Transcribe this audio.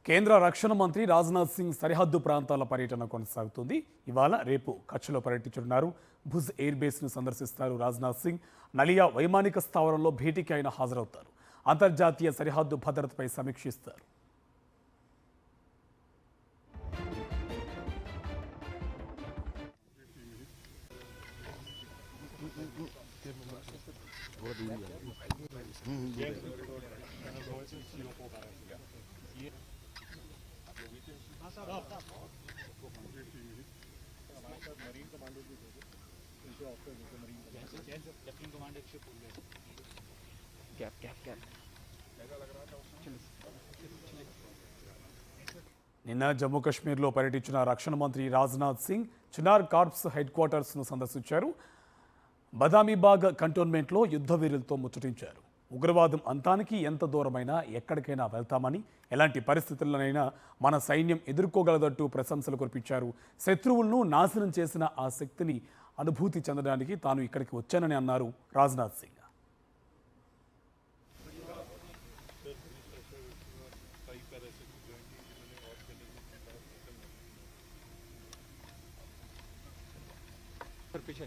కేంద్ర రక్షణ మంత్రి రాజ్నాథ్ సింగ్ సరిహద్దు ప్రాంతాల పర్యటన కొనసాగుతుంది. ఇవాళ రేపు కచ్లో పర్యటించనున్నారు. భుజ్ ఎయిర్ బేస్ను సందర్శిస్తారు. రాజ్నాథ్ సింగ్ నలియా వైమానిక స్థావరంలో భేటీకి ఆయన హాజరవుతారు. అంతర్జాతీయ సరిహద్దు భద్రతపై సమీక్షిస్తారు. నిన్న జమ్మూ కాశ్మీర్లో పర్యటించిన రక్షణ మంత్రి రాజ్నాథ్ సింగ్ చినార్ కార్ప్స్ హెడ్ క్వార్టర్స్ను సందర్శించారు. బదామీబాగ్ కంటోన్మెంట్లో యుద్ధ వీరులతో ముచ్చటించారు. ఉగ్రవాదం అంతానికి ఎంత దూరమైనా ఎక్కడికైనా వెళ్తామని, ఎలాంటి పరిస్థితుల్లోనైనా మన సైన్యం ఎదుర్కోగలదంటూ ప్రశంసలు కురిపించారు. శత్రువులను నాశనం చేసిన ఆ శక్తిని అనుభూతి చెందడానికి తాను ఇక్కడికి వచ్చానని అన్నారు రాజ్నాథ్ సింగ్. पीछे